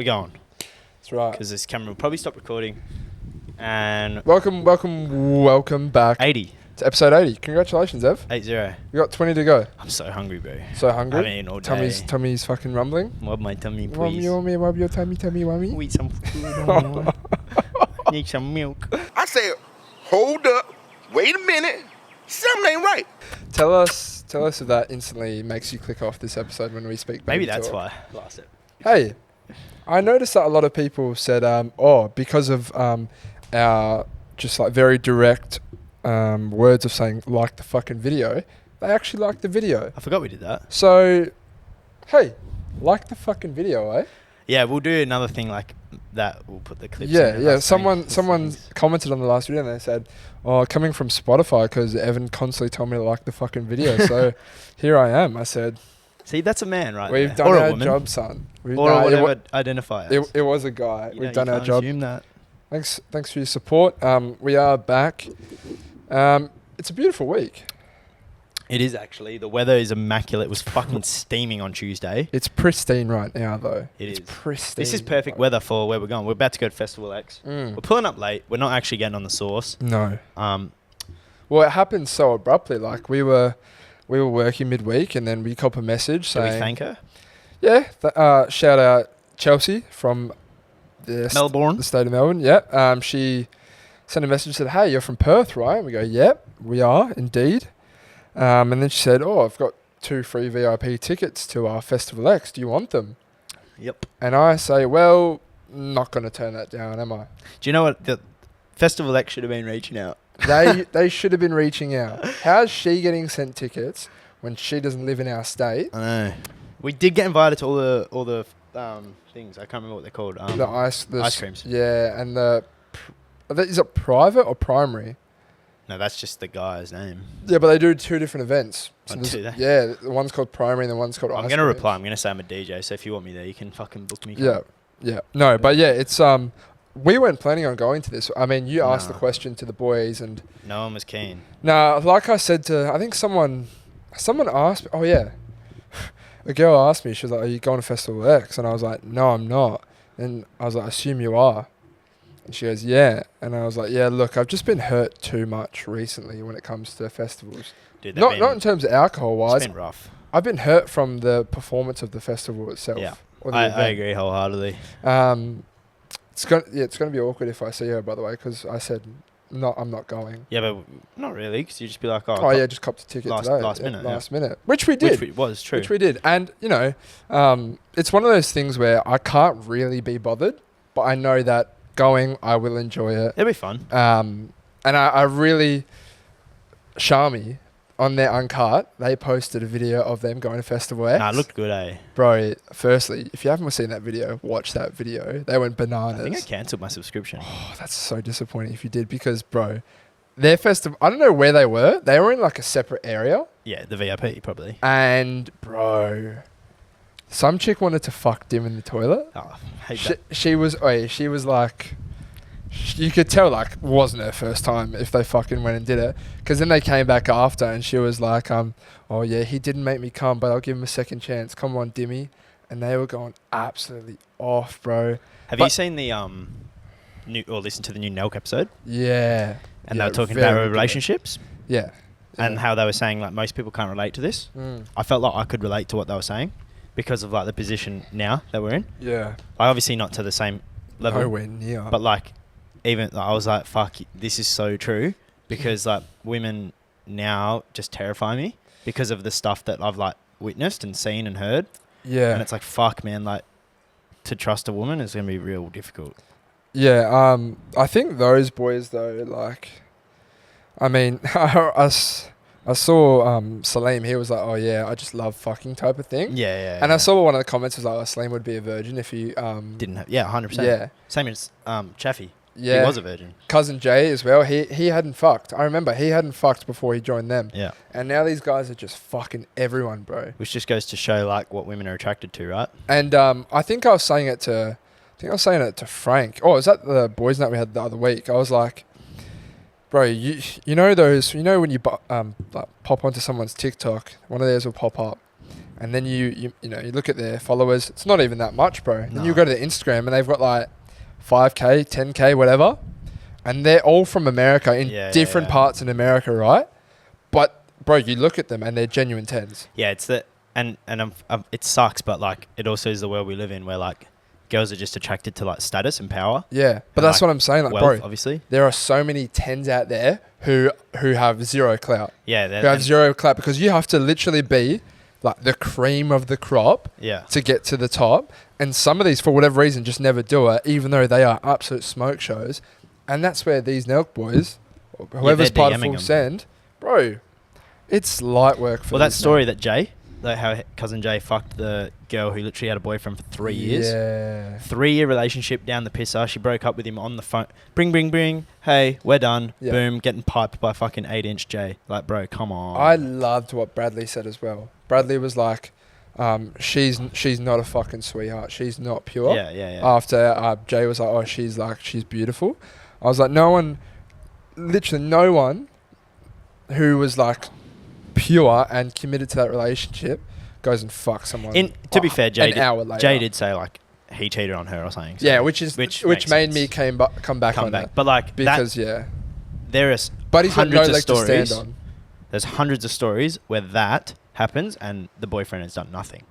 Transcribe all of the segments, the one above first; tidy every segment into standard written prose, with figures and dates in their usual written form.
We're going. That's right. Because this camera will probably stop recording. And Welcome back 80. to episode 80. Congratulations, Ev. 80. You got 20 to go. I'm so hungry, bro. So hungry? I haven't eaten all day. Tummy's fucking rumbling. Rub my tummy, please. Rub your tummy, wummy. Eat some food. Need some milk. I said, hold up, wait a minute, something ain't right. Tell us if that instantly makes you click off this episode when we speak. Maybe that's talk. why. Last it. Hey, I noticed that a lot of people said, because of our just like very direct words of saying like the fucking video, they actually liked the video. I forgot we did that. So, hey, like the fucking video, eh? Yeah, we'll do another thing like that. We'll put the clips. Yeah, in yeah. Someone commented on the last video and they said, "Oh, coming from Spotify because Evan constantly told me to like the fucking video." So here I am. I said, "See, that's a man, right? We've there. done Or our a woman. job, son. Or whatever identify as. It was a guy. You We've know, done you our can't job. assume that. Thanks for your support. We are back. It's a beautiful week. It is actually. The weather is immaculate. It was fucking steaming on Tuesday. It's pristine right now, though. It's pristine. This is perfect weather for where we're going. We're about to go to Festival X. We're pulling up late. We're not actually getting on the sauce. No. Well, it happened so abruptly. Like we were working midweek, and then we cop a message saying, "Did we thank her?" Yeah. Shout out Chelsea from Melbourne, the state of Melbourne. Yeah. She sent a message and said, "Hey, you're from Perth, right?" And we go, "Yep, we are indeed." And then she said, "Oh, I've got 2 free VIP tickets to our Festival X. Do you want them?" Yep. And I say, "Well, not going to turn that down, am I?" Do you know what? The Festival X should have been reaching out. They should have been reaching out. How's she getting sent tickets when she doesn't live in our state? I know. We did get invited to all the things. I can't remember what they're called. The ice creams. Yeah, and is it private or primary? No, that's just the guy's name. Yeah, but they do 2 different events. So do they? Yeah, the one's called primary and the one's called ice I'm going to creams. reply. I'm going to say I'm a DJ, so if you want me there, you can fucking book me. Yeah. No, but yeah, it's we weren't planning on going to this. I mean, you asked the question to the boys and no one was keen. No, like I said to, I think someone asked me, oh yeah, a girl asked me, she was like, "Are you going to Festival X?" And I was like, "No, I'm not." And I was like, "I assume you are." And she goes, "Yeah." And I was like, "Yeah, look, I've just been hurt too much recently when it comes to festivals. Dude, not in terms of alcohol-wise. It's been rough. I've been hurt from the performance of the festival itself." Yeah, or the I agree wholeheartedly. It's gonna be awkward if I see her, by the way, because I said, "No, I'm not going." Yeah, but not really, because you just be like, Just copped a ticket today. Last minute, which we did. Which was true. Which we did, and it's one of those things where I can't really be bothered, but I know that going, I will enjoy it. It'll be fun. And I really, Shami, on their Uncut, they posted a video of them going to Festival X. Nah, it looked good, eh? Bro, firstly, if you haven't seen that video, watch that video. They went bananas. I think I cancelled my subscription. Oh, that's so disappointing if you did, because, bro, their festival, I don't know where they were. They were in like a separate area. Yeah, the VIP probably. And, bro, some chick wanted to fuck Dim in the toilet. Oh, I hate that. She was like, you could tell like wasn't her first time if they fucking went and did it, because then they came back after and she was like, "Oh yeah, he didn't make me come, but I'll give him a second chance. Come on, Dimmy." And they were going absolutely off, bro. Have you seen the listened to the new Nelk episode? Yeah. And they were talking about relationships. Yeah. And how they were saying like most people can't relate to this. I felt like I could relate to what they were saying because of like the position now that we're in. Yeah. I obviously not to the same level. Nowhere near. But like, even I was like, fuck, this is so true, because like women now just terrify me because of the stuff that I've like witnessed and seen and heard. Yeah. And it's like, fuck, man, like to trust a woman is going to be real difficult. Yeah. I think those boys though, like, I mean, I saw Salim. He was like, "Oh yeah, I just love fucking" type of thing. Yeah. And I saw one of the comments was like, "Oh, Salim would be a virgin if you didn't have." Yeah, 100%. Yeah. Same as Chaffee. Yeah. He was a virgin. Cousin Jay as well. He hadn't fucked. I remember he hadn't fucked before he joined them. Yeah. And now these guys are just fucking everyone, bro. Which just goes to show like what women are attracted to, right? And I think I was saying it to Frank. Oh, is that the boys' night we had the other week? I was like, bro, you know when you like pop onto someone's TikTok, one of theirs will pop up, and then you look at their followers. It's not even that much, bro. Then No. you go to their Instagram and they've got like 5K, 10K, whatever, and they're all from America in different parts in America, right? But bro, you look at them and they're genuine tens. Yeah, it's the and it sucks, but like it also is the world we live in, where like girls are just attracted to like status and power. Yeah, but And, that's like, what I'm saying, like, wealth, bro. obviously. There are so many tens out there who have zero clout. Yeah, Who have zero clout because you have to literally be like the cream of the crop yeah. to get to the top. And some of these, for whatever reason, just never do it, even though they are absolute smoke shows. And that's where these Nelk boys, or whoever's they're part of DMing Full them. Send, bro, it's light work for Well, that these story men. that Jay, like how cousin Jay fucked the girl who literally had a boyfriend for 3 years. Yeah. 3-year relationship down the pisser. She broke up with him on the phone. Bring. Hey, we're done. Yeah. Boom. Getting piped by fucking 8-inch Jay. Like, bro, come on. I loved what Bradley said as well. Bradley was like, she's not a fucking sweetheart. She's not pure. Yeah. After Jay was like, oh, she's beautiful. I was like, literally no one who was like pure and committed to that relationship goes and fucks someone. To be fair, Jay an hour later. Jay did say like he cheated on her or something. So Yeah, which made makes me sense. come back on that. But like Because there is but he's got no hundreds of leg to stories. stand on. There's hundreds of stories where that happens and the boyfriend has done nothing.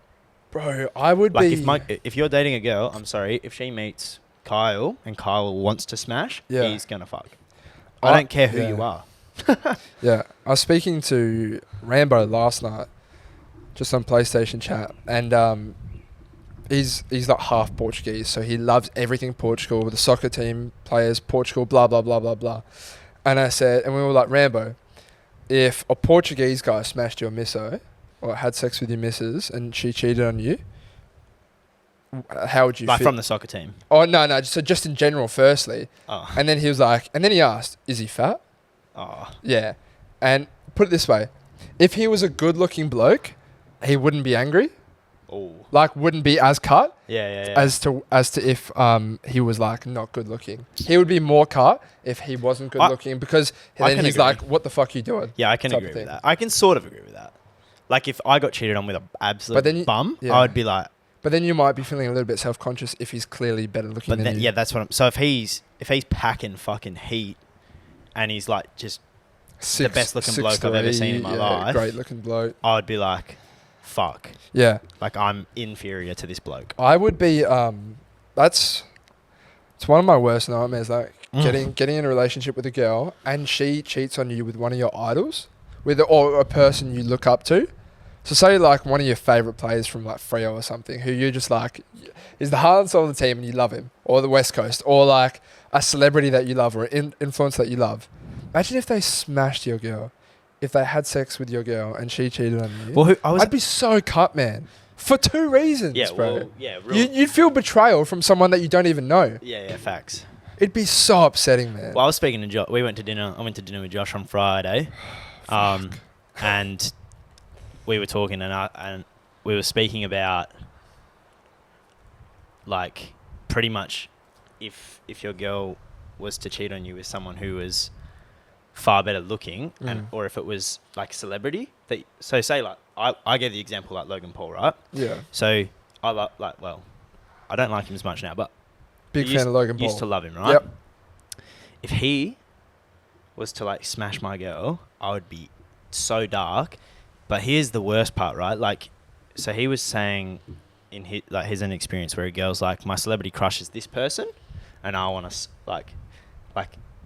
Bro, I would Like be... if you're dating a girl, I'm sorry, if she meets Kyle and Kyle wants to smash, Yeah. he's gonna fuck. I don't care who yeah. you are. Yeah, I was speaking to Rambo last night, just on PlayStation chat, and he's like half Portuguese, so he loves everything Portugal. The soccer team players, Portugal, blah blah blah blah blah. And I said, and we were like, Rambo, if a Portuguese guy smashed your misso or had sex with your missus and she cheated on you, how would you Like feel? from the soccer team. Oh no, so just in general, firstly. Oh. And then he was like, and then he asked, is he fat? Oh. Yeah. And put it this way, if he was a good-looking bloke, he wouldn't be angry. Oh. Like, wouldn't be as cut Yeah. as to if he was like not good-looking. He would be more cut if he wasn't good-looking because I then can he's agree. like, "What the fuck are you doing?" Yeah, I can type agree of with thing. that. I can sort of agree with that. Like if I got cheated on with an absolute But then you- bum, yeah. I would be like, But then you might be feeling a little bit self-conscious if he's clearly better looking but than then, you. yeah, that's what I'm. So if he's packing fucking heat, and he's like just, the best looking bloke I've ever seen in my life. Great-looking bloke. I would be like, fuck, Yeah. like I'm inferior to this bloke. I would be. It's one of my worst nightmares. Like getting in a relationship with a girl and she cheats on you with one of your idols, or a person you look up to. So say like one of your favorite players from like Freo or something, who you're just like is the heart and soul of the team and you love him, or the West Coast, or like a celebrity that you love or an influence that you love. Imagine if they smashed your girl, if they had sex with your girl and she cheated on you. Well, I'd be so cut, man. For 2 reasons, yeah, bro. well, yeah, real, You'd feel betrayal from someone that you don't even know. yeah, facts. It'd be so upsetting, man. Well, I was speaking to Josh. We went to dinner. I went to dinner with Josh on Friday, and we were talking, and we were speaking about like pretty much if your girl was to cheat on you with someone who was far better looking, or if it was like a celebrity. So say like I gave the example like Logan Paul, right? Yeah. So I I don't like him as much now, but Big I fan of Logan Paul. used to love him, right? Yep. If he was to like smash my girl, I would be so dark. But here's the worst part, right? Like, so he was saying in his own experience where a girl's like, my celebrity crush is this person, and I want to like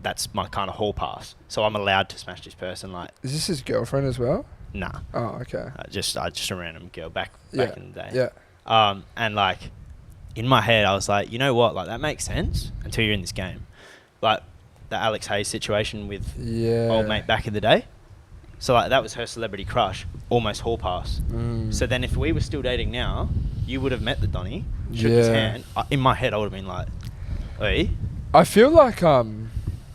that's my kind of hall pass. So I'm allowed to smash this person. Like, Is this his girlfriend as well? nah, Oh, okay. just a random girl back Yeah. in the day. Yeah. And like in my head, I was like, you know what? Like that makes sense until you're in this game, like the Alex Hayes situation with Yeah. old mate back in the day. So like that was her celebrity crush, almost hall pass. So then if we were still dating now, you would have met the Donny, shook his Yeah. hand. In my head, I would have been like, "Oi." I feel like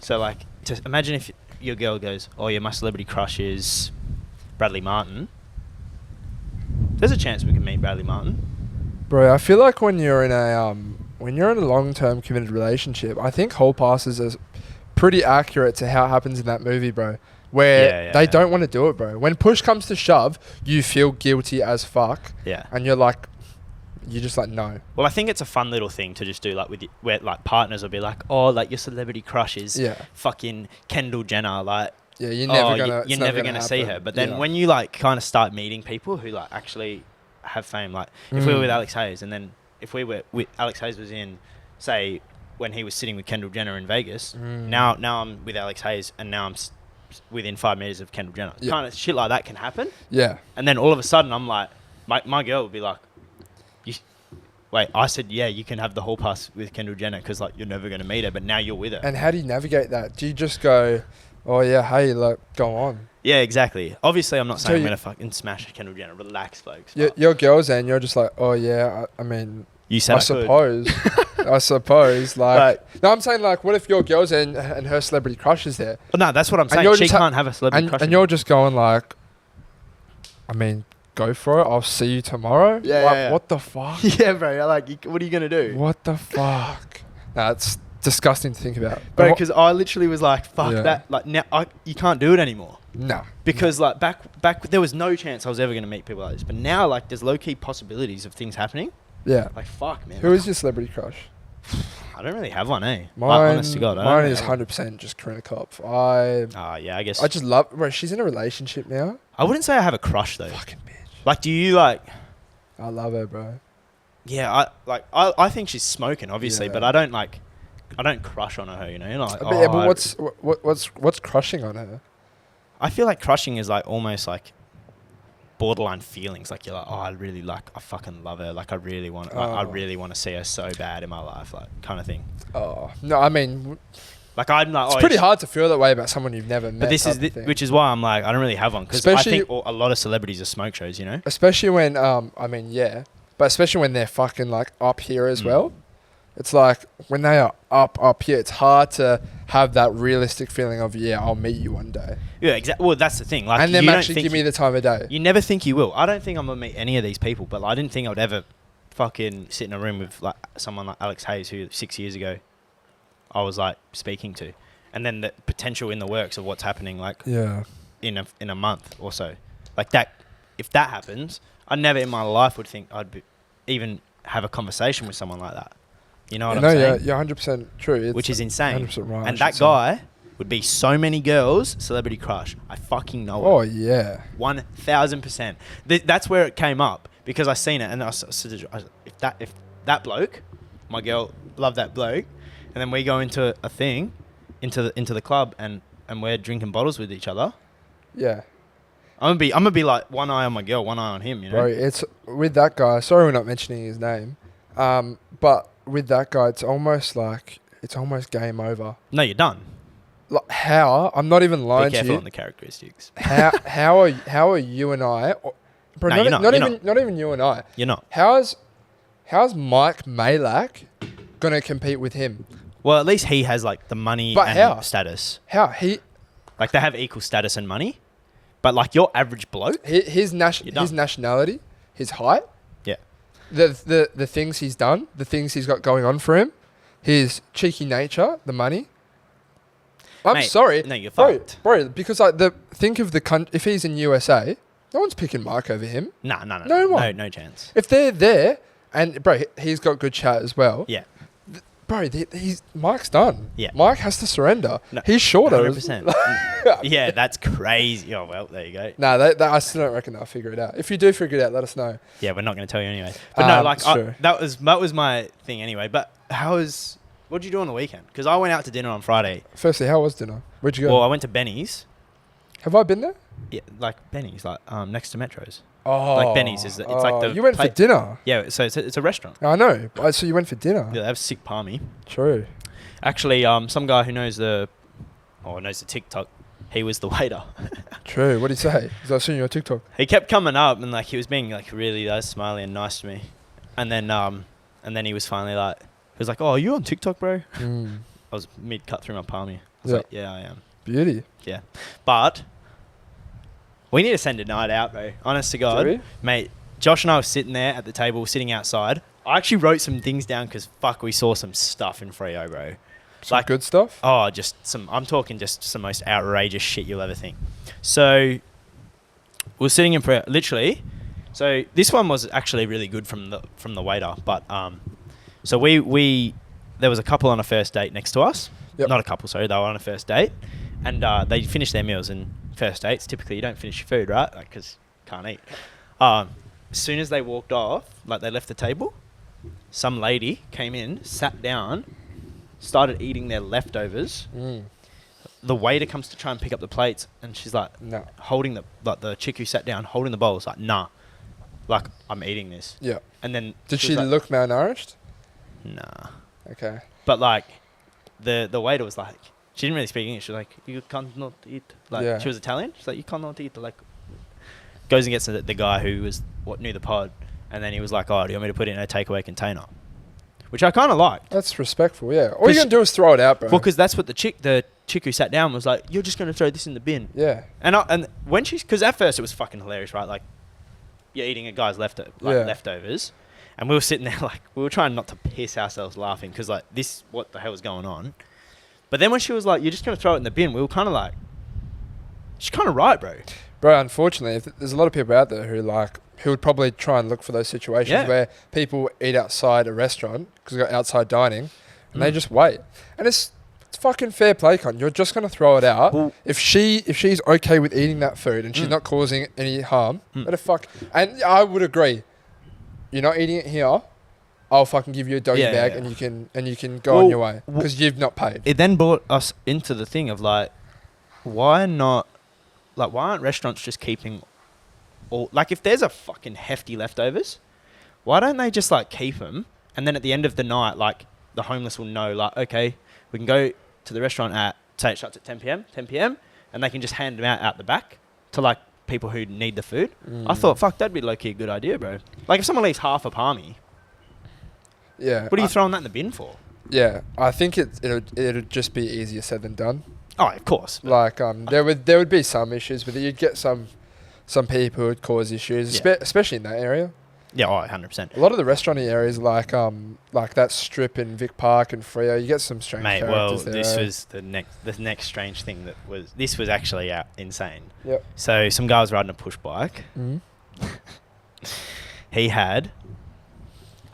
So like, just imagine if your girl goes, "Oh yeah, my celebrity crush is Bradley Martin." There's a chance we can meet Bradley Martin. bro, I feel like when you're in a long-term committed relationship, I think hall passes are pretty accurate to how it happens in that movie, bro. Where they don't want to do it, bro. When push comes to shove, you feel guilty as fuck. Yeah. And you're like, you're just like, no. Well, I think it's a fun little thing to just do, like where like partners will be like, oh, like your celebrity crush is fucking Kendall Jenner, like. Yeah, you're never gonna see her. But then when you like kind of start meeting people who like actually have fame, like if we were with Alex Hayes, and then if we were with Alex Hayes was in, say, when he was sitting with Kendall Jenner in Vegas. Now I'm with Alex Hayes, and now I'm within 5 meters of Kendall Jenner. Kind of shit like that can happen. Yeah. And then all of a sudden, I'm like, my girl would be like, wait, I said, yeah, you can have the hall pass with Kendall Jenner because like you're never gonna meet her, but now you're with her. And how do you navigate that? Do you just go, oh yeah, hey, like, go on? Yeah, exactly. Obviously, I'm not saying I'm going to fucking smash Kendall Jenner. Relax, folks. Your girl's there and you're just like, oh yeah, I mean, you said I suppose. I suppose. Like, no, I'm saying, like, what if your girl's there and her celebrity crush is there? Well, no, that's what I'm saying. She can't have a celebrity crush. And you're just going like, I mean, go for it. I'll see you tomorrow. Yeah. What the fuck? Yeah, bro. Like, what are you going to do? What the fuck? That's disgusting to think about. Bro, because I literally was like, fuck that. Like, now you can't do it anymore. No. Because like back there was no chance I was ever going to meet people like this. But now like there's low-key possibilities of things happening. Yeah. Like, fuck, man. Who is your celebrity crush? I don't really have one, eh? Mine, like, honest to God, mine is 100% just Karina Kopf. Yeah, I guess. I just love... Bro, she's in a relationship now. I wouldn't say I have a crush, though. Fucking bitch. Like, do you, like... I love her, bro. Yeah, I think she's smoking, obviously, but I don't crush on her, you know? Like, but what's crushing on her? I feel like crushing is, like, almost, like, borderline feelings. Like, you're like, I fucking love her. Like, I really want to see her so bad in my life, like, kind of thing. Oh, no, I mean... Like, I'm like... It's pretty hard to feel that way about someone you've never met. But this is... which is why I'm like, I don't really have one. Because I think a lot of celebrities are smoke shows, you know? Especially when, but especially when they're fucking, like, up here as well. It's like, when they are up here, it's hard to have that realistic feeling of, yeah, I'll meet you one day. Yeah, exactly. Well, that's the thing. Like, and them actually give me the time of day. You never think you will. I don't think I'm going to meet any of these people, but I didn't think I would ever fucking sit in a room with, like, someone like Alex Hayes, who 6 years ago I was, like, speaking to. And then the potential in the works of what's happening, like, in a month or so. Like, that, if that happens, I never in my life would think I'd even have a conversation with someone like that. You know what I'm saying? Yeah, 100% true. Which is insane. 100% right. And that guy would be so many girls' celebrity crush. I fucking know it. Oh, yeah. 1,000%. That's where it came up, because I seen it, and I said, if that bloke, my girl loved that bloke, and then we go into a thing, into the club, and we're drinking bottles with each other. Yeah. I'm gonna be like one eye on my girl, one eye on him, you know? Bro, it's with that guy. Sorry we're not mentioning his name. But with that guy, it's almost game over. No, you're done. Like, how? I'm not even lying to you. Be careful on the characteristics. How are you and I? Bro, no, you're not. Not even you and I. You're not. How's Mike Malak gonna compete with him? Well, at least he has like the money and status. How he? Like, they have equal status and money, but like your average bloke, his nationality, his height. Yeah. The things he's done, the things he's got going on for him, his cheeky nature, the money. I'm sorry. No, you're fucked. Bro, because think of if he's in USA, no one's picking Mike over him. No one. No chance. If they're there, and bro, he's got good chat as well. Yeah. Bro, Mike's done. Yeah. Mike has to surrender. No, he's shorter. 100%. Yeah, that's crazy. Oh, well, there you go. No, I still don't reckon they'll figure it out. If you do figure it out, let us know. Yeah, we're not going to tell you anyway. But no, like, that was my thing anyway. But what did you do on the weekend? Because I went out to dinner on Friday. Firstly, how was dinner? Where'd you go? Well, I went to Benny's. Have I been there? Yeah, like Benny's, like next to Metros. Oh, like Benny's it's like the. You went for dinner. Yeah, so it's a restaurant. I know. So you went for dinner. Yeah, they have sick palmy. True. Actually, some guy who knows the TikTok, he was the waiter. True. What did he say? Because I've seen you on TikTok. He kept coming up and like he was being like really smiley and nice to me, and then he was finally like, he was like, "Oh, are you on TikTok, bro?" I was mid cut through my palmy. I was like, "Yeah, I am." Beauty. Yeah, but. We need to send a night out, bro. Honest to God. Mate, Josh and I were sitting there at the table, sitting outside. I actually wrote some things down because, fuck, we saw some stuff in Freo, bro. Some good stuff? Oh, just I'm talking just some most outrageous shit you'll ever think. So we're sitting in prayer, literally. So this one was actually really good from the waiter, but so we there was a couple on a first date next to us. Yep. Not a couple, sorry, they were on a first date, and they finished their meals. And first dates, typically you don't finish your food, right? Like, because you can't eat. As soon as they walked off, like they left the table, some lady came in, sat down, started eating their leftovers. The waiter comes to try and pick up the plates, and she's like, No. holding the chick who sat down, holding the bowls, like, nah, like, I'm eating this. Yeah. And then Did she was like, look malnourished? Nah. Okay. But like, the waiter was like, she didn't really speak English. She was like, you cannot eat. Like, Yeah. she was Italian. She's like, you cannot eat. Like, goes and gets the guy who was knew the pod, and then he was like, oh, do you want me to put it in a takeaway container? Which I kind of liked. That's respectful, yeah. All you're going to do is throw it out, bro. Well, because that's what the chick who sat down was like, you're just going to throw this in the bin. Yeah. And when she's, because at first it was fucking hilarious, right? Like, you're eating a guy's leftovers. And we were sitting there like, we were trying not to piss ourselves laughing because like, what the hell was going on? But then when she was like, you're just going to throw it in the bin, we were kind of like, she's kind of right, bro. Bro, unfortunately, there's a lot of people out there who would probably try and look for those situations where people eat outside a restaurant because they've got outside dining and they just wait. And it's fucking fair play, cunt. You're just going to throw it out. Well, if she's okay with eating that food and she's not causing any harm, let her fuck. And I would agree. You're not eating it here. I'll fucking give you a doggy bag and you can go on your way because you've not paid. It then brought us into the thing of like, why aren't restaurants just keeping all, like if there's a fucking hefty leftovers, why don't they just like keep them, and then at the end of the night, like the homeless will know, like, okay, we can go to the restaurant at, say it shuts at 10 p.m, and they can just hand them out the back to like people who need the food. I thought, fuck, that'd be low-key a good idea, bro. Like if someone leaves half a palmy, yeah, what are you throwing that in the bin for? Yeah, I think it'd just be easier said than done. Oh, of course. Like there would be some issues with it. You'd get some people who would cause issues, especially in that area. Yeah, 100%. A lot of the restaurant areas, like that strip in Vic Park and Freo, you get some strange characters there. This was the next strange thing this was actually insane. Yep. So some guy was riding a push bike. He had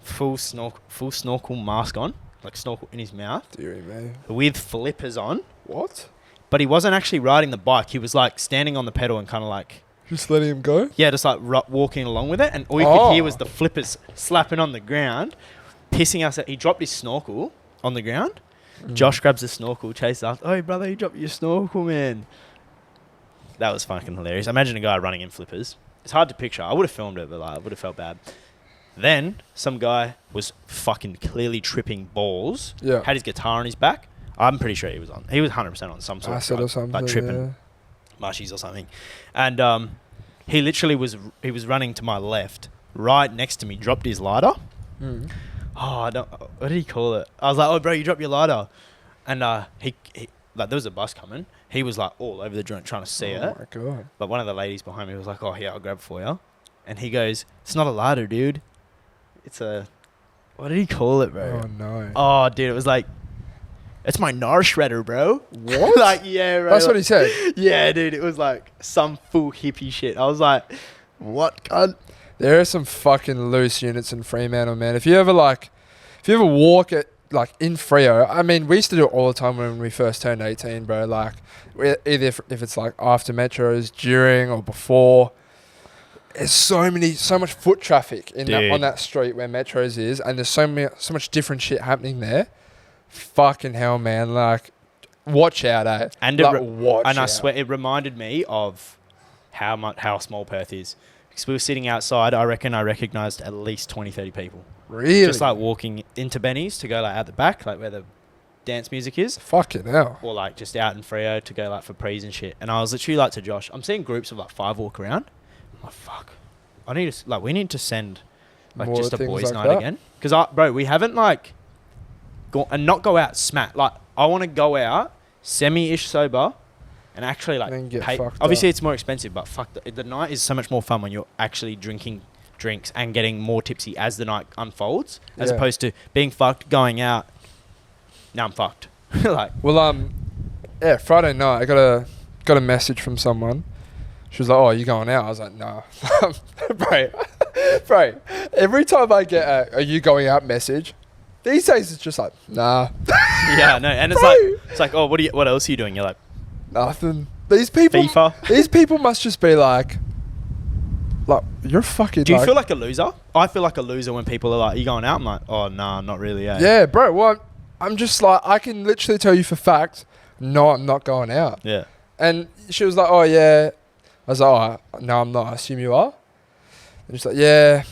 full snorkel mask on, like snorkel in his mouth, Deary me. with flippers on. What? But he wasn't actually riding the bike. He was like standing on the pedal and kind of like, Just letting him go? yeah, just like walking along with it. And all you could hear was the flippers slapping on the ground, pissing us out. He dropped his snorkel on the ground. Josh grabs the snorkel, chases after. Oh, brother, you dropped your snorkel, man. That was fucking hilarious. Imagine a guy running in flippers. It's hard to picture. I would have filmed it, but like, I would have felt bad. Then some guy was fucking clearly tripping balls. Yeah. Had his guitar on his back. I'm pretty sure he was 100% on some sort of Acid drug, or something. like tripping mushies or something. And he literally was running to my left, right next to me, dropped his lighter. Oh, what did he call it? I was like, oh, bro, you dropped your lighter. And he like, there was a bus coming. He was like all over the joint trying to see it. Oh my God. But one of the ladies behind me was like, oh, yeah, I'll grab it for you. And he goes, it's not a lighter, dude. It's a, what did he call it, bro? Oh no. Oh, dude, it was like, it's my gnar shredder, bro. What? Like, yeah, bro. That's what he said. Yeah, dude, it was like some full hippie shit. I was like, what, cunt? There are some fucking loose units in Fremantle, man. If you ever walk it like in Freo, I mean, we used to do it all the time when we first turned 18, bro. Like, either if it's like after metros, during or before. There's so much foot traffic on that street where metros is, and there's so much different shit happening there. Fucking hell, man! Like, watch out, eh? And like, watch out. I swear, it reminded me of how small Perth is. Because we were sitting outside, I reckon I recognised at least 20, 30 people. Really? Just like walking into Benny's to go like out the back, like where the dance music is. Fucking hell. Or like just out in Freo to go like for prees and shit. And I was literally like to Josh, I'm seeing groups of like 5 walk around. I'm like, fuck. We need to send like More just a things boys' like night that? again. Because bro, we haven't like not go out smack. Like, I want to go out semi-ish sober and actually like Then get pay. fucked Obviously, up. it's more expensive, but fuck, the night is so much more fun when you're actually drinking drinks and getting more tipsy as the night unfolds, as Yeah. opposed to being fucked, going out. Now I'm fucked. Like, Well, yeah, Friday night I got a message from someone. She was like, "Oh, are you going out?" I was like, "Nah." Bro, every time I get a "Are you going out?" message, these days it's just like, "Nah." yeah, no, and it's like, oh, what else are you doing? You're like, Nothing. These people, FIFA. these people must just be like, you're fucking. Do you feel like a loser? I feel like a loser when people are like, "Are you going out?" I'm like, "Oh, nah, not really." Eh? Yeah, bro. Well, I'm just like, I can literally tell you for fact, no, I'm not going out. Yeah. And she was like, "Oh yeah." I was like, "Oh no, I'm not. I assume you are." And she's like, "Yeah,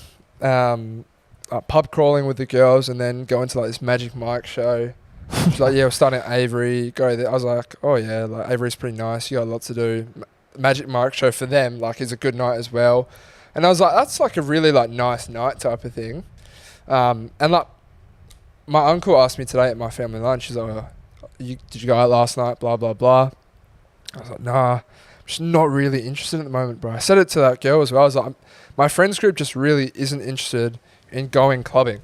pub crawling with the girls, and then going to like this Magic Mike show." She's like, "Yeah, we're starting at Avery. Go there." I was like, "Oh yeah, like Avery's pretty nice. You got lots to do. Magic Mike show for them like is a good night as well." And I was like, "That's like a really like nice night type of thing." And like, my uncle asked me today at my family lunch. He's like, "Did you go out last night?" Blah blah blah. I was like, "Nah, I'm just not really interested at the moment, bro." I said it to that girl as well. I was like, my friends group just really isn't interested in going clubbing,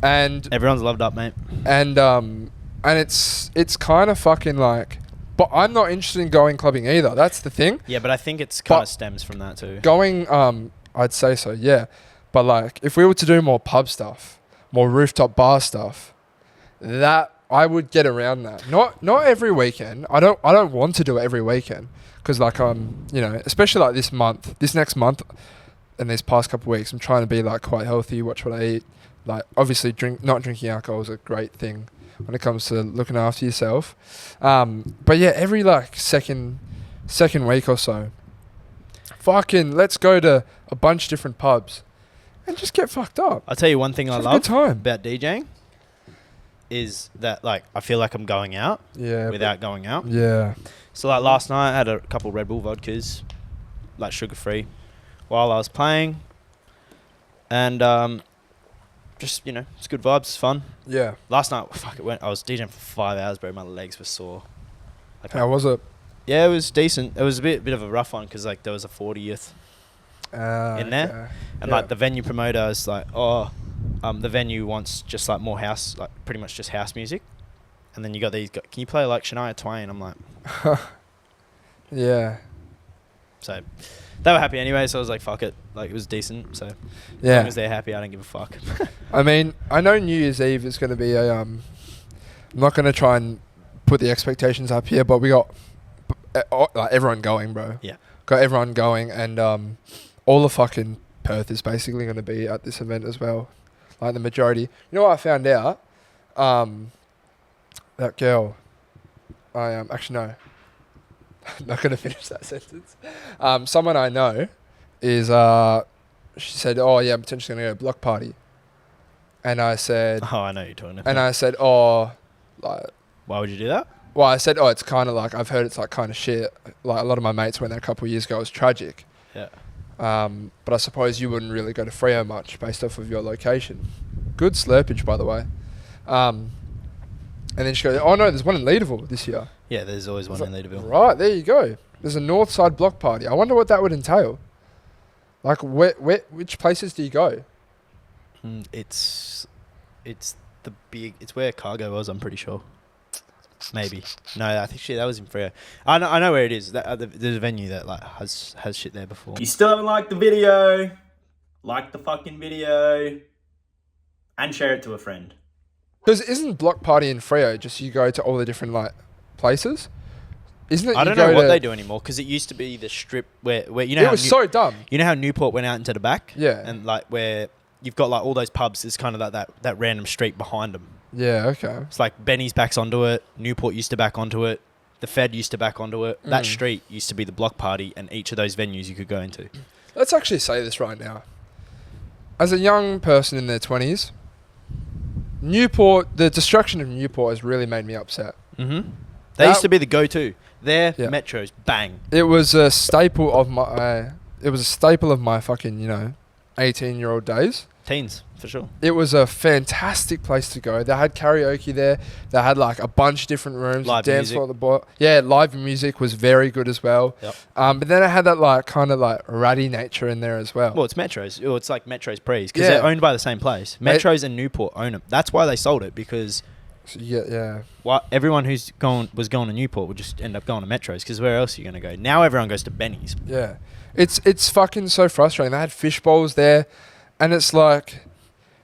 and Everyone's loved up, mate. and it's kind of fucking like, but I'm not interested in going clubbing either. That's the thing. Yeah, but I think it's kind of stems from that too. Going, I'd say so, yeah. But like, if we were to do more pub stuff, more rooftop bar stuff, that I would get around that. Not every weekend. I don't want to do it every weekend because like you know, especially like this next month, and these past couple of weeks, I'm trying to be like quite healthy. Watch what I eat. Like obviously, not drinking alcohol is a great thing when it comes to looking after yourself. But yeah, every like second week or so, fucking let's go to a bunch of different pubs and just get fucked up. I'll tell you one thing I Have a love good time. about DJing is that like I feel like I'm going out without going out. Yeah. So like last night I had a couple Red Bull vodkas, like sugar free, while I was playing, and just, you know, it's good vibes, it's fun. Yeah. Last night, I was DJing for 5 hours, bro. My legs were sore. Like, How was it? yeah, it was decent. It was a bit of a rough one because like there was a 40th in there, Okay. and like the venue promoter is like, "Oh, the venue wants just like more house, like pretty much just house music." And then you got these. Can you play like Shania Twain? I'm like, Yeah. so they were happy anyway. So I was like, "Fuck it." Like it was decent. So as Yeah. long as they're happy, I don't give a fuck. I mean, I know New Year's Eve is going to be a I'm not going to try and put the expectations up here, but we got like everyone going, bro. Yeah. Got everyone going, and all of fucking Perth is basically going to be at this event as well. Like the majority. You know what I found out? That girl. Actually no. I'm not going to finish that sentence. Someone I know is she said, "Oh yeah, I'm potentially going to go to a block party." And I said, Oh, I know you're talking about. and I said, "Oh, like." Why would you do that? Well, I said, "Oh, it's kind of like I've heard it's like kind of shit. Like a lot of my mates went there a couple of years ago. It was tragic. Yeah. But I suppose you wouldn't really go to Freo much based off of your location. Good slurpage, by the way." And then she goes, "Oh no, there's one in Leaderville this year." Yeah, there's always one in Leaderville. Right, there you go. There's a north side block party. I wonder what that would entail. Like, which places do you go? It's it's where Cargo was. I'm pretty sure. Maybe. No, I think that was in Freo. I know where it is. There's a venue that like has shit there before. You still haven't liked the video? Like the fucking video. And share it to a friend. Because isn't block party in Freo just you go to all the different like places? Isn't it? I don't know what they do anymore because it used to be the strip where you know It was so dumb. You know how Newport went out into the back? Yeah. And like where you've got like all those pubs, it's kind of like that random street behind them. Yeah. Okay. It's like Benny's backs onto it. Newport used to back onto it. The Fed used to back onto it. That street used to be the block party, and each of those venues you could go into. Let's actually say this right now. As a young person in their 20s, Newport, the destruction of Newport has really made me upset. Mm-hmm. They used to be the go-to. Their metros, bang. It was a staple of my. It was a staple of my fucking 18-year-old days. Teens, for sure. It was a fantastic place to go. They had karaoke there. They had like a bunch of different rooms. Live dance music. floor at the yeah, live music was very good as well. Yep. But then it had that like kind of like ratty nature in there as well. Well, it's Metros. It's like Metros Prees because Yeah. they're owned by the same place. Metros and Newport own them. That's why they sold it, because So yeah. Everyone who's was going to Newport would just end up going to Metros, because where else are you going to go? Now everyone goes to Benny's. Yeah. It's fucking so frustrating. They had fish bowls there, and it's like,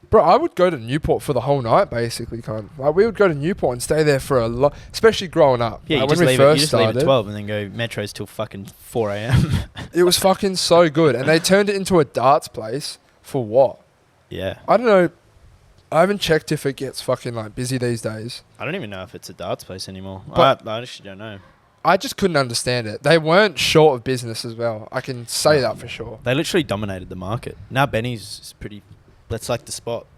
bro, I would go to Newport for the whole night, basically. Like, we would go to Newport and stay there for a lot, especially growing up. Yeah, like, you when we first leave started, at 12 and then go Metros till fucking 4 a.m. it was fucking so good, and they turned it into a darts place for what? Yeah. I don't know. I haven't checked if it gets fucking like busy these days. I don't even know if it's a darts place anymore. But I actually don't know. I just couldn't understand it. They weren't short of business as well. I can say that for sure. They literally dominated the market. Now Benny's is pretty. That's like the spot.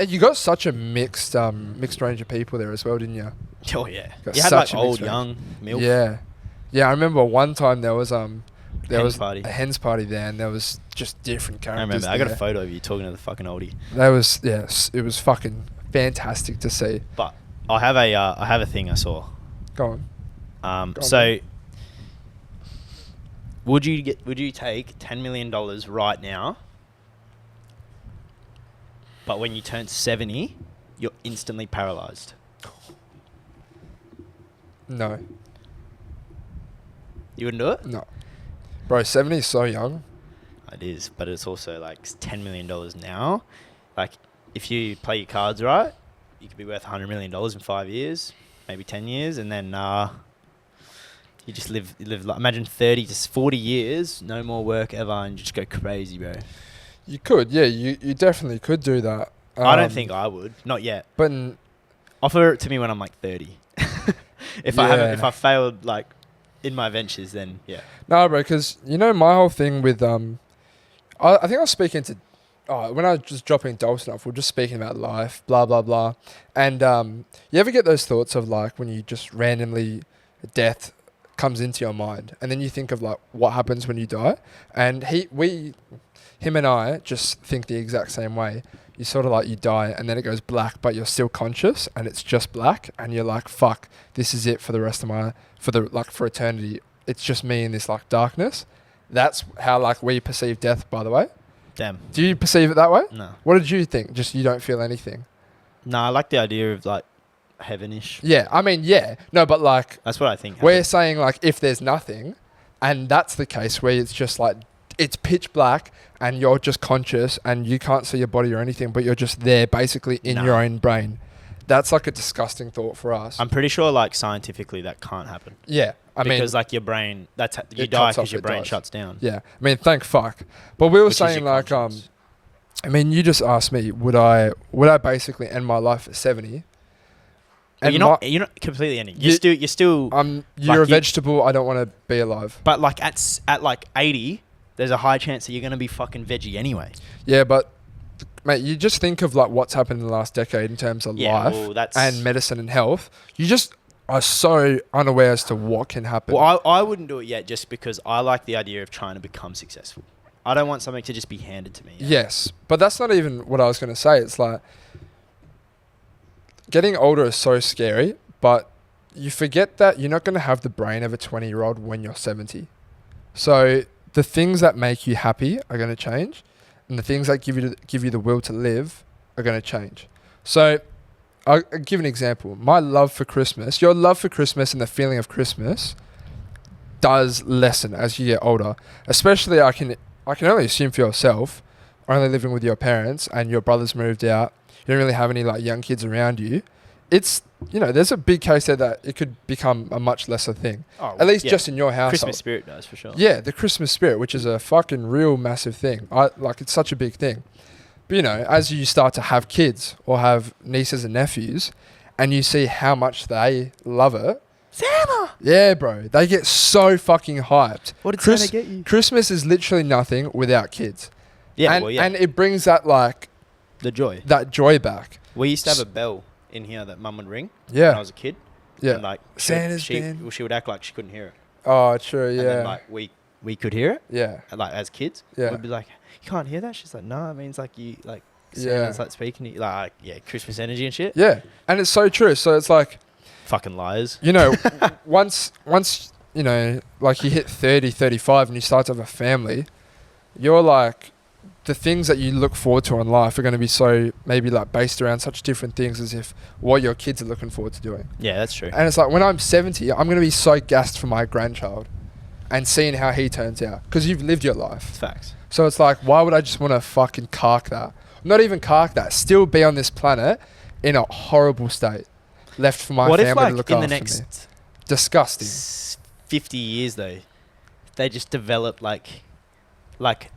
You got such a mixed range of people there as well, didn't you? Oh yeah. Got You had such like a old, mixed range. young, milk. Yeah. I remember one time there was Hens party. a hens party there, and there was just different I characters. remember. I got a there. photo of you talking to the fucking oldie. That was it was fucking fantastic to see. But I have a thing I saw. Go on. So would you take $10 million right now, but when you turn 70, you're instantly paralyzed? No. You wouldn't do it? No. Bro, 70 is so young. It is, but it's also like $10 million now. Like, if you play your cards right, you could be worth $100 million in 5 years, maybe 10 years, and then you just live like, imagine 30 to 40 years, no more work ever, and just go crazy, bro. You could, yeah, you definitely could do that. I don't think I would, not yet. But Offer it to me when I'm like 30. If I failed like in my ventures, then yeah. no, bro, because you know my whole thing with I think I was speaking to when I was just dropping Dalton off, we were just speaking about life, blah blah blah, and you ever get those thoughts of like when you just randomly death comes into your mind, and then you think of like what happens when you die, and him and I just think the exact same way. You sort of like you die and then it goes black, but you're still conscious and it's just black, and you're like, fuck, this is it for the rest of for eternity. It's just me in this like darkness. That's how like we perceive death, by the way. Damn. Do you perceive it that way? No. What did you think? Just you don't feel anything? No, I like the idea of like heavenish. Yeah, I mean, yeah. No, but like That's what I think. we're happens. saying like if there's nothing, and that's the case where it's just like it's pitch black and you're just conscious and you can't see your body or anything, but you're just there basically in your own brain. That's like a disgusting thought for us. I'm pretty sure like scientifically that can't happen. Yeah, because like your brain, you it die cuts off, because your it brain dies. shuts down. Yeah, I mean, thank fuck. But we were Which is saying your like, conscience. I mean, you just asked me, would I basically end my life at 70? But you're not completely ending. You're still. You're a vegetable. I don't want to be alive. But like at like 80, there's a high chance that you're gonna be fucking veggie anyway. Yeah, but mate, you just think of like what's happened in the last decade in terms of life well, and medicine and health. You just are so unaware as to what can happen. Well, I wouldn't do it yet, just because I like the idea of trying to become successful. I don't want something to just be handed to me. Yes, but that's not even what I was going to say. It's like getting older is so scary, but you forget that you're not going to have the brain of a 20-year-old when you're 70. So the things that make you happy are going to change, and the things that give you the will to live are going to change. So I'll give an example. My love for Christmas, your love for Christmas and the feeling of Christmas does lessen as you get older. Especially, I can only assume for yourself, only living with your parents and your brother's moved out, you don't really have any like young kids around you. It's, there's a big case there that it could become a much lesser thing. Oh, at least just in your household. Christmas spirit does, for sure. Yeah, the Christmas spirit, which is a fucking real massive thing. It's such a big thing. But as you start to have kids or have nieces and nephews, and you see how much they love it. Santa! Yeah, bro. They get so fucking hyped. What did Santa get you? Christmas is literally nothing without kids. Yeah, and it brings that like the joy. That joy back. We used to have a bell in here that Mum would ring Yeah. when I was a kid. Yeah. And like Santa's been. Well, she would act like she couldn't hear it. Oh, true, yeah. And then like we could hear it. Yeah. And, like as kids. Yeah. We'd be like, you can't hear that? She's like, no, it means like you like Yeah. Santa's like speaking to you, like Christmas energy and shit. Yeah. And it's so true. So it's like Fucking liars. once like you hit 30, 35 and you start to have a family, you're like the things that you look forward to in life are going to be so maybe like based around such different things as if what your kids are looking forward to doing. Yeah, that's true. And it's like when I'm 70, I'm going to be so gassed for my grandchild and seeing how he turns out because you've lived your life. It's facts. So it's like, why would I just want to fucking cark that? Not even cark that. Still be on this planet in a horrible state, left for my family to look in after the me. next Disgusting. 50 years though, they just develop like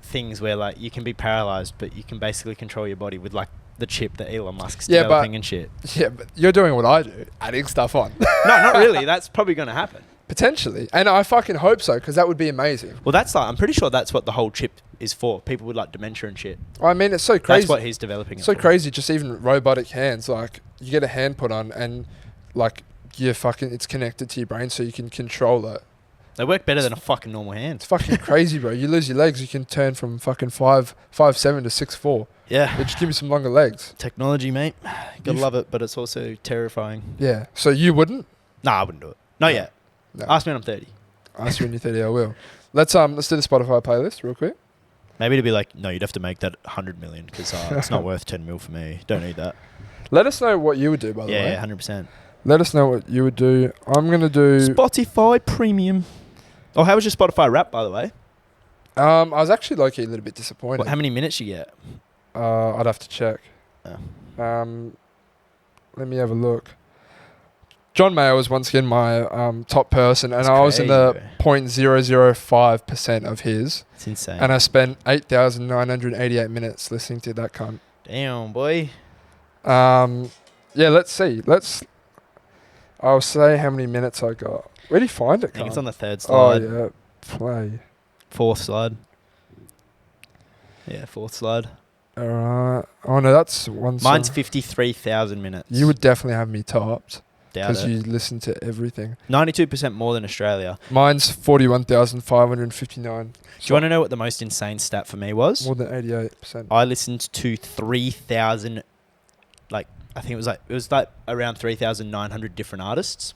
things where like you can be paralyzed, but you can basically control your body with like the chip that Elon Musk's developing and shit. Yeah, but you're doing what I do, adding stuff on. No, not really. That's probably going to happen. Potentially. And I fucking hope so, because that would be amazing. Well, that's like, I'm pretty sure that's what the whole chip is for. People with like dementia and shit. I mean, it's so crazy. That's what he's developing. So it for. crazy, just even robotic hands. Like, you get a hand put on and like it's connected to your brain so you can control it. They work better than a fucking normal hand. It's fucking crazy, bro. You lose your legs, you can turn from fucking 5'7" to 6'4". Yeah. But just give me some longer legs. Technology, mate. Gotta love it, but it's also terrifying. Yeah. So you wouldn't? Nah, I wouldn't do it. Not yet. No. Ask me when I'm 30. Ask you when you're 30, I will. Let's do the Spotify playlist real quick. Maybe to be like, no, you'd have to make that 100 million because it's not worth 10 mil for me. Don't need that. Let us know what you would do, by the way. Yeah, 100%. Let us know what you would do. I'm going to do... Spotify Premium. Oh, how was your Spotify rap, by the way? I was actually low-key a little bit disappointed. How many minutes you get? I'd have to check. Oh. Let me have a look. John Mayer was once again my top person, and That's I was in the crazy, 0.005% of his. It's insane. And I spent 8,988 minutes listening to that cunt. Damn, boy. Yeah, let's see. I'll say how many minutes I got. Where do you find it, I think cunt? it's on the third slide. Oh, yeah. Play. Fourth slide. Yeah, fourth slide. Alright. Oh, no, that's one song. Mine's 53,000 minutes. You would definitely have me topped. Doubt Because it. you listen to everything. 92% more than Australia. Mine's 41,559. Do you want to know what the most insane stat for me was? More than 88%. I listened to 3,000, I think it was like around 3,900 different artists.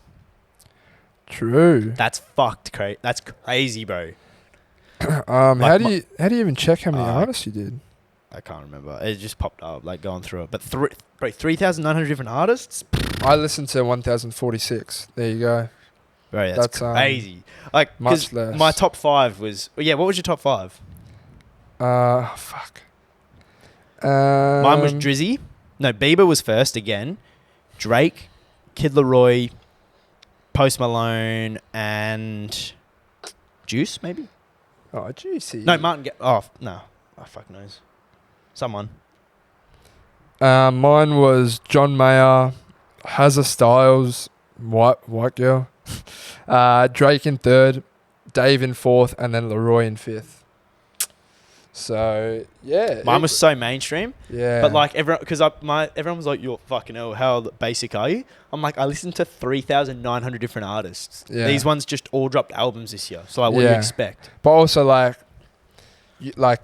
True. That's fucked crazy. That's crazy, bro. How do you even check how many artists you did? I can't remember. It just popped up, like going through it. But 3,900 different artists? I listened to 1,046. There you go. Bro, that's crazy. Much less. My top 5 was... Yeah, what was your top 5? Fuck. Mine was Drizzy. No, Bieber was first again. Drake, Kid Laroi, Post Malone, and Juice, maybe? Oh, Juicy. No, Martin... no. Oh, fuck knows. Someone. Mine was John Mayer, Hazza Styles, white girl, Drake in third, Dave in fourth, and then Leroy in fifth. So yeah, Mine was so mainstream. Yeah, But like everyone, because everyone was like, "You're fucking hell. How basic are you?" I'm like, I listened to 3,900 different artists. Yeah. These ones just all dropped albums this year. So like, what do you expect? but also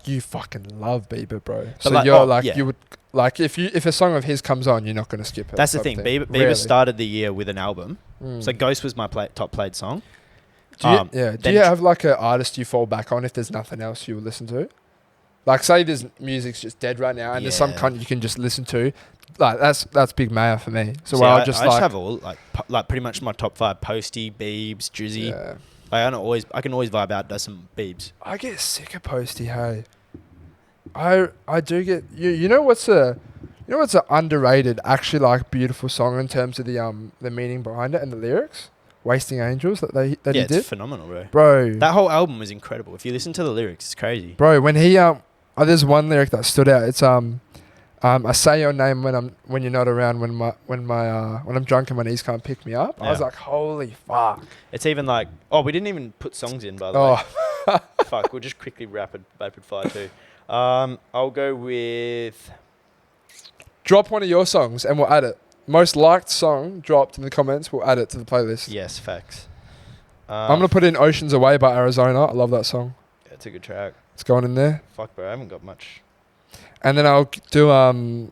you fucking love Bieber, bro. So like, you're yeah. you would like if a song of his comes on, you're not gonna skip it. That's the type thing. of Bieber Rarely. started the year with an album. So Ghost was my top played song. Do you have like an artist you fall back on if there's nothing else you would listen to? Like, say there's music's just dead right now, and there's some cunt you can just listen to. Like, that's Big Mayer for me. So I I just have all like pretty much my top 5: Posty, Biebs, Drizzy. Yeah. Like, I can always vibe out to some Biebs. I get sick of Posty. Hey, I do get you know what's a underrated, actually like beautiful song in terms of the meaning behind it and the lyrics. Wasting Angels that he did. It's phenomenal, bro. Bro, That whole album was incredible. If you listen to the lyrics, it's crazy. Bro, when he there's one lyric that stood out. It's I say your name when you're not around, when I'm drunk and my knees can't pick me up. I was like, holy fuck. It's even like, we didn't even put songs in, by the way. Fuck, we'll just quickly rapid fire too. I'll go with... Drop one of your songs and we'll add it. Most liked song dropped in the comments, we'll add it to the playlist. Yes, facts. I'm going to put in Oceans Away by Arizona. I love that song. Yeah, it's a good track. It's going in there. Fuck, bro, I haven't got much. And then I'll do,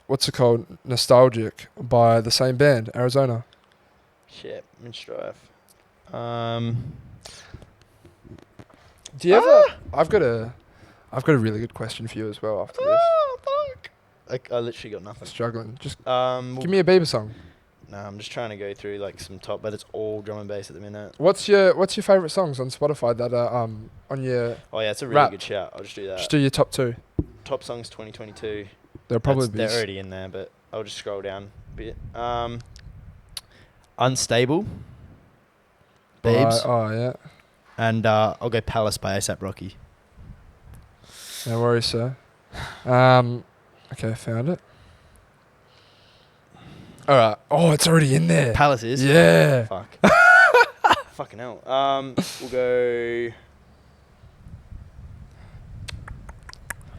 what's it called? Nostalgic by the same band, Arizona. Shit, I'm in strife. Do you ever... I've got I've got a really good question for you as well after this. Oh, fuck. I literally got nothing. Struggling. Just Well, give me a Bieber song. Nah, I'm just trying to go through like some top, but it's all drum and bass at the minute. What's your favourite songs on Spotify that are on your... Oh yeah, it's a really Rap. good shout. I'll just do that. Just do your top 2. Top songs 2022. They'll probably be... They're already in there, but I'll just scroll down a bit. Unstable. Babes. Oh, yeah. And I'll go Palace by A$AP Rocky. No worries, sir. Okay, found it. All right. Oh, it's already in there. Palace is? Yeah. Fuck. Fucking hell. We'll go...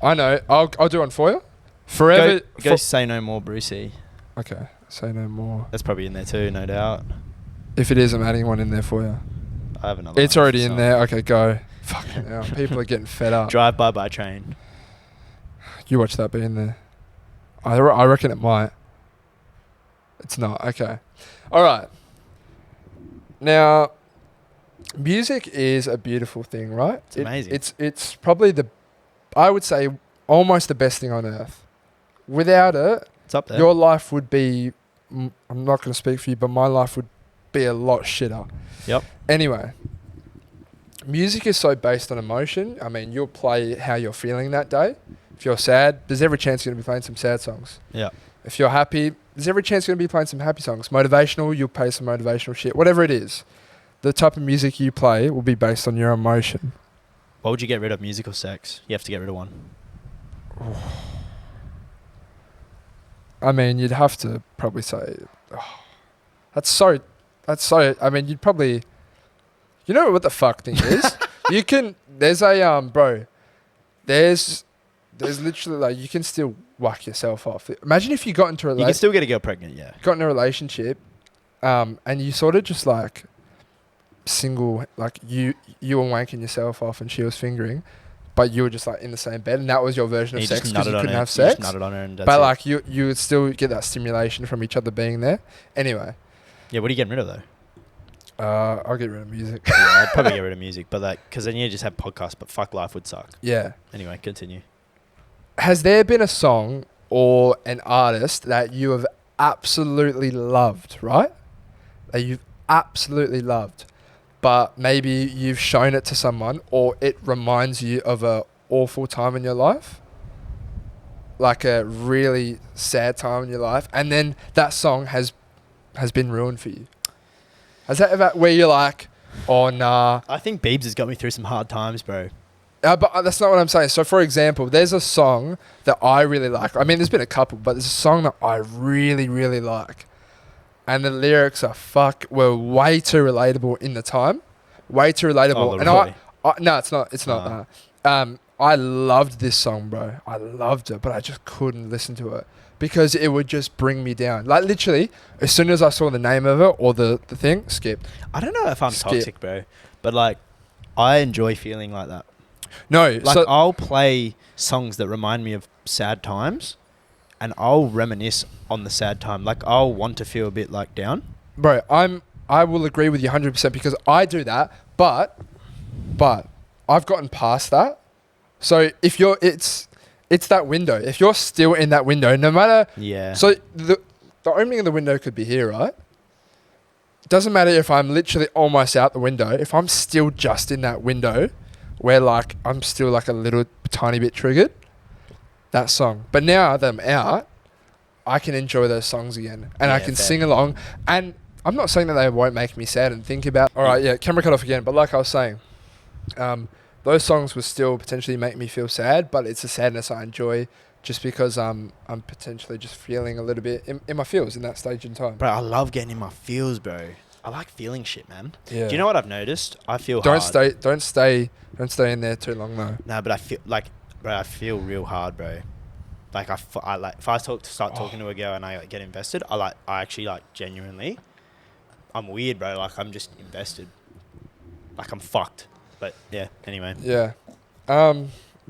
I know. I'll do one for you. Forever. Go Say No More, Brucey. Okay. Say no more. That's probably in there too, no doubt. If it is, I'm adding one in there for you. I have another It's one already in song. there. Okay, go. Fucking hell. People are getting fed up. Drive by train. You watch that be in there. I reckon it might. It's not. Okay. All right. Now, music is a beautiful thing, right? It's amazing. It's probably I would say, almost the best thing on earth. Without it, It's up there. your life would be... I'm not going to speak for you, but my life would be a lot shitter. Yep. Anyway, music is so based on emotion. I mean, you'll play how you're feeling that day. If you're sad, there's every chance you're going to be playing some sad songs. Yeah. If you're happy, there's every chance you're going to be playing some happy songs. Motivational, you'll play some motivational shit. Whatever it is, the type of music you play will be based on your emotion. Why would you get rid of music or sex? You have to get rid of one. I mean, you'd have to probably say... That's so... I mean, you'd probably... You know what the fuck thing is? You can... There's a... Bro, there's literally like... You can still whack yourself off. Imagine if you got into a... You can still get a girl pregnant, yeah. Got in a relationship, and you sort of just like... Single... Like, you were wanking yourself off and she was fingering, but you were just like in the same bed, and that was your version of sex because you couldn't have sex. You just nutted on her and that's But it. like you would still get that stimulation from each other being there. Anyway, Yeah, what are you getting rid of though? I'll get rid of music. Yeah, I'd probably get rid of music, but like, because then you just have podcasts, but fuck, life would suck. Yeah. Anyway, continue. Has there been a song or an artist that you have absolutely loved, right? That you've absolutely loved, but maybe you've shown it to someone or it reminds you of a awful time in your life? Like a really sad time in your life, and then that song has been ruined for you. Has that ever, where you're like, oh nah. I think Biebs has got me through some hard times, bro. But that's not what I'm saying. So for example, there's a song that I really like. I mean, there's been a couple, but there's a song that I really, really like. And the lyrics were way too relatable in the time. Way too relatable. Oh, and really? no, it's not that. I loved this song, bro. I loved it, but I just couldn't listen to it because it would just bring me down. Like literally, as soon as I saw the name of it or the thing, skip. I don't know if I'm Skip. toxic, bro, but like, I enjoy feeling like that. No, Like, so I'll play songs that remind me of sad times, and I'll reminisce on the sad time. Like, I'll want to feel a bit like down. bro, I will agree with you 100% because I do that, but I've gotten past that. So if you're, it's that window. If you're still in that window, no matter. Yeah. So the opening of the window could be here, right? Doesn't matter if I'm literally almost out the window. If I'm still just in that window, where like I'm still like a little tiny bit triggered, that song. But now that I'm out, I can enjoy those songs again, and I Yeah, can fair. sing along. And I'm not saying that they won't make me sad and think about. All right, yeah, camera cut off again. But like I was saying, those songs will still potentially make me feel sad, but it's a sadness I enjoy just because I'm potentially just feeling a little bit in my feels in that stage in time. Bro, I love getting in my feels, bro. I like feeling shit, man. Yeah. Do you know what I've noticed? I feel Don't hard. stay in there too long though. No, but I feel like, bro, I feel real hard, bro. Like I like if I start talking to a girl and I like, get invested, I actually like genuinely. I'm weird, bro. Like I'm just invested. Like I'm fucked. But yeah. Anyway. Yeah. Well,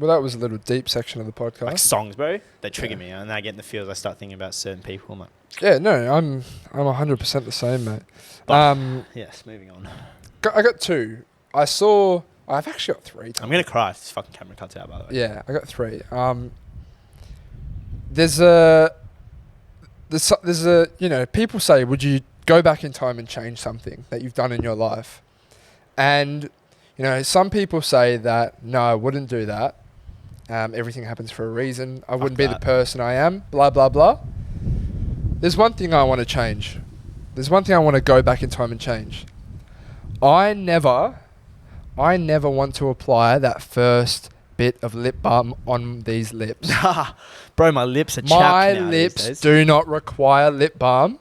that was a little deep section of the podcast. Like songs, bro, they trigger me, and then I get in the feels. I start thinking about certain people. I'm like, Yeah, no, I'm 100% the same, mate. but, yes. Moving on. I got two. I saw I've actually got 3. I'm gonna cry if this fucking camera cuts out. By the way. Yeah, I got 3. There's a people say, would you go back in time and change something that you've done in your life? And some people say that no, I wouldn't do that. Everything happens for a reason. I wouldn't be the person I am. Blah blah blah. There's one thing I want to change. There's one thing I want to go back in time and change. I never want to apply that first bit of lip balm on these lips. Bro, my lips are chapped My now lips these days. do not require lip balm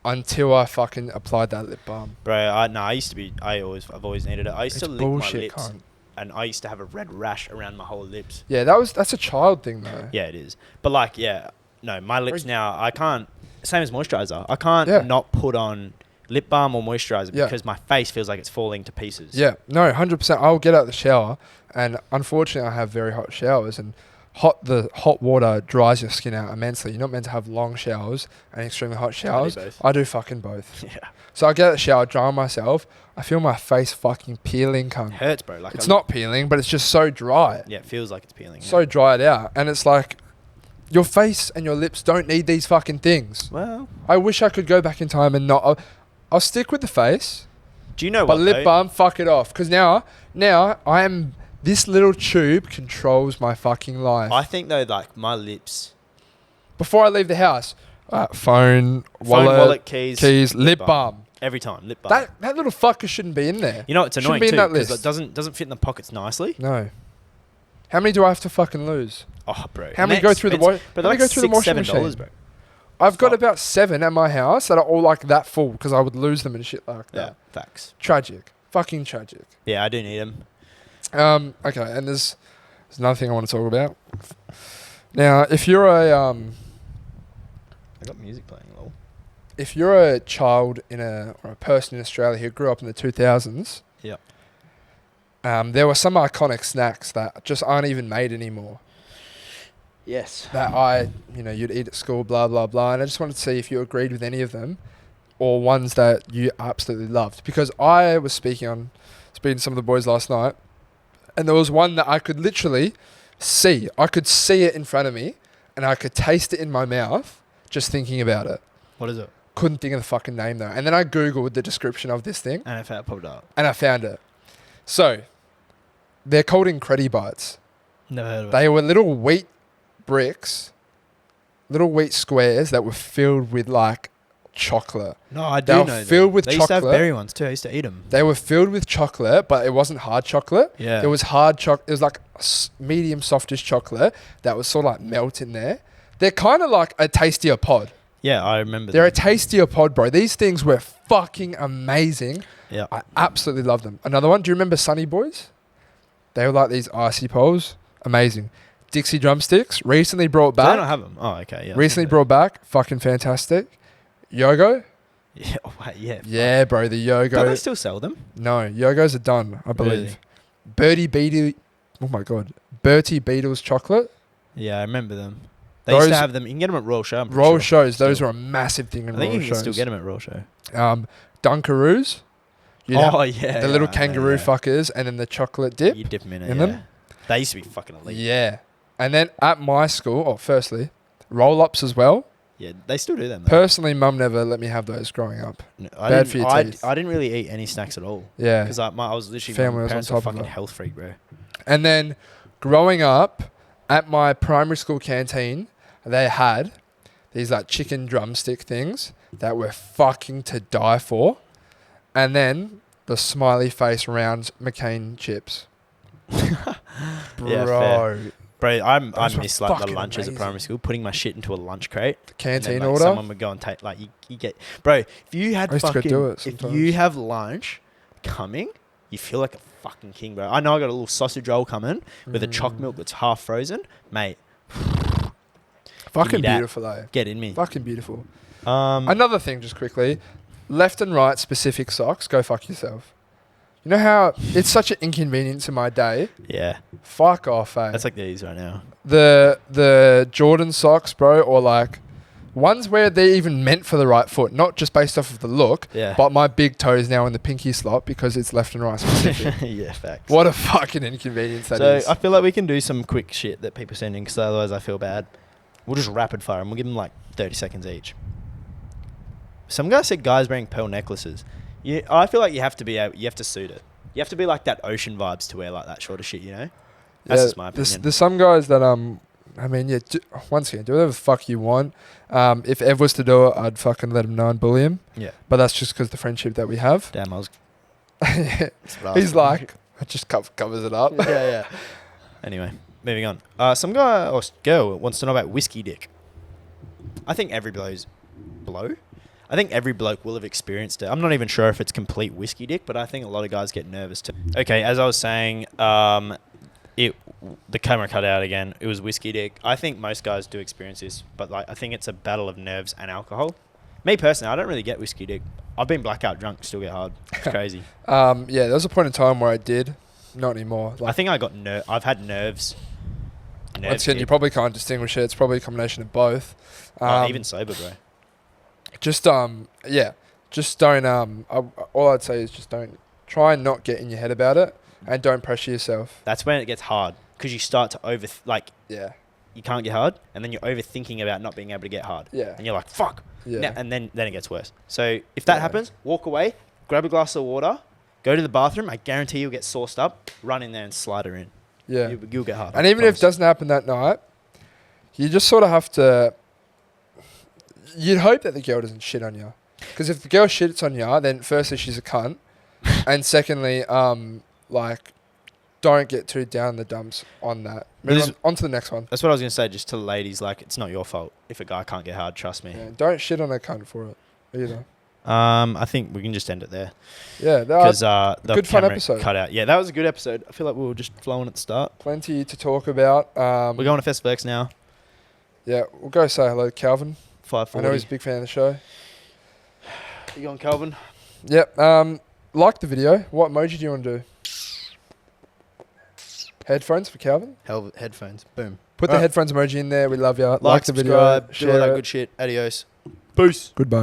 until I fucking applied that lip balm. Bro, I've always needed it. I used It's to lick bullshit, my lips, cunt. and I used to have a red rash around my whole lips. Yeah, that's a child thing though. Yeah, it is. But like, yeah, no, my lips now, I can't. Same as moisturiser. I can't Yeah. not put on lip balm or moisturiser Yeah. because my face feels like it's falling to pieces. Yeah, no, 100%. I'll get out of the shower, and unfortunately, I have very hot showers, and the hot water dries your skin out immensely. You're not meant to have long showers and extremely hot showers. both. I do fucking both. Yeah. So I get out of the shower, dry myself. I feel my face fucking peeling, cunt. It hurts, bro. Like It's not peeling, but it's just so dry. Yeah, it feels like it's peeling. So dried out, and it's like your face and your lips don't need these fucking things. Well, I wish I could go back in time and not. I'll stick with the face, do you know but what? lip though? balm, fuck it off. Because now I am. This little tube controls my fucking life. I think though, like my lips, Before I leave the house, phone, wallet, keys, lip balm. every time lip balm. That little fucker shouldn't be in there. You know, it's Shouldn't annoying be in too that because list. it doesn't fit in the pockets nicely. No. How many do I have to fucking lose? Oh, bro. How many go through the But how they're many like go through the washing $6-7, machine? bro. I've got Fuck. about 7 at my house that are all like that full because I would lose them and shit like Yeah, that. facts. Tragic. Fucking tragic. Yeah, I do need them. Okay, and there's another thing I want to talk about. Now, if you're a I got music playing. Lol. if you're a child or a person in Australia who grew up in the 2000s, Yeah. there were some iconic snacks that just aren't even made anymore. Yes. That you'd eat at school, blah blah blah. And I just wanted to see if you agreed with any of them, or ones that you absolutely loved. Because I was speaking to some of the boys last night, and there was one that I could literally see. I could see it in front of me, and I could taste it in my mouth just thinking about it. What is it? Couldn't think of the fucking name though. And then I googled the description of this thing, And if that popped up. and I found it. So they're called Incredi Bites. Never heard of it. They were little wheat bricks, little wheat squares that were filled with like chocolate. No, I They do were know. filled with they used to have chocolate. berry ones too. I used to eat them. They were filled with chocolate, but it wasn't hard chocolate. Yeah. It was hard chocolate. It was like medium softish chocolate that was sort of like melt in there. They're kind of like a tastier pod. Yeah, I remember. They're a them. tastier pod, bro. These things were fucking amazing. Yeah. I absolutely love them. Another one. Do you remember Sunny Boys? They were like these icy poles. Amazing. Dixie drumsticks. Recently brought Do they back. not have them? Oh, okay. Yeah. Recently brought back. Fucking fantastic. Yogo. Yeah. Oh, wait, yeah. Yeah, bro. The Yogo. Don't they still sell them? No, Yogos are done, I believe. Really? Bertie Beetle's chocolate. Yeah, I remember them. They used to Those- have them. You can get them at Royal Show. I'm pretty Royal sure. shows, those Still. are a massive thing in I think Royal you can shows. still get them at Royal Show. Dunkaroos. Oh yeah. The little yeah, kangaroo yeah. fuckers, and then the chocolate dip. You dip them in it. in yeah. them? They used to be fucking elite. Yeah. And then at my school, firstly, roll-ups as well. Yeah, they still do them. Though. Personally, mum never let me have those growing up. No, bad for your teeth. I didn't really eat any snacks at all. Yeah. Because I was literally Family my was on parents were top of fucking it. health freak, bro. And then growing up at my primary school canteen, they had these like chicken drumstick things that were fucking to die for. And then the smiley face round McCain chips. Yeah, Bro. Bro, I Those were miss like the fucking lunches at amazing. primary school, putting my shit into a lunch crate. The And canteen then, like, order. Someone would go and take like you get, bro. If you had I used to go fucking, do it if sometimes. you have lunch coming, you feel like a fucking king, bro. I know I got a little sausage roll coming with a choc milk that's half frozen, mate. Fucking that. beautiful though. Get in me. Fucking beautiful. Um, Another thing, just quickly, left and right specific socks. Go fuck yourself. You know how it's such an inconvenience in my day. yeah, Fuck off, eh? that's like these right now. The Jordan socks, bro, or like Ones where they're even meant for the right foot, not just based off of the look. Yeah. But my big toe is now in the pinky slot because it's left and right specific. Yeah, facts. What a fucking inconvenience that is. So I feel like we can do some quick shit that people send in because otherwise I feel bad. We'll just rapid fire and we'll give them like 30 seconds each. Some guy said guys wearing pearl necklaces. I feel like you have to suit it. You have to be like that ocean vibes to wear like that sort of shit, you know? That's just my opinion. There's some guys that I mean, yeah. Once again, do whatever the fuck you want. If Ev was to do it, I'd fucking let him know and bully him. Yeah. But that's just because the friendship that we have. Damn, I was... He's like, it just covers it up. Yeah. Anyway, moving on. Some guy or girl wants to know about whiskey dick. I think every I think every bloke will have experienced it. I'm not even sure if it's complete whiskey dick, but I think a lot of guys get nervous too. Okay, as I was saying, the camera cut out again. It was whiskey dick. I think most guys do experience this, but like I think it's a battle of nerves and alcohol. Me personally, I don't really get whiskey dick. I've been blackout drunk, still get hard. It's crazy. Yeah, there was a point in time where I did. Not anymore. I think I got I've had nerves. Once again, you probably can't distinguish it. It's probably a combination of both. Even sober, bro. Just just don't. All I'd say is just don't try and not get in your head about it, and don't pressure yourself. That's when it gets hard because you start to Yeah. you can't get hard, and then you're overthinking about not being able to get hard. Yeah. And you're like, fuck. Yeah. Now, and then it gets worse. So if that happens, walk away, grab a glass of water, go to the bathroom. I guarantee you'll get sauced up. Run in there and slide her in. Yeah. You'll get hard. And even if it doesn't happen that night, you just sort of have to. You'd hope that the girl doesn't shit on you, because if the girl shits on you, then firstly she's a cunt, and secondly, like, don't get too down the dumps on that. On to the next one. That's what I was gonna say. Just to the ladies, like, it's not your fault if a guy can't get hard. Trust me. Yeah, don't shit on a cunt for it either. I think we can just end it there. Yeah, because the good fun camera episode. Cut out. Yeah, that was a good episode. I feel like we were just flowing at the start. Plenty to talk about. We're going to Festival X now. Yeah, we'll go say hello to Calvin. 5:40. I know he's a big fan of the show. You going, Calvin? Yep. Like the video. What emoji do you want to do? Headphones for Calvin. Headphones. Boom. Put the headphones emoji in there. We love you. Like the video. subscribe. Do all Share that it. good shit. Adios. Peace. Goodbye.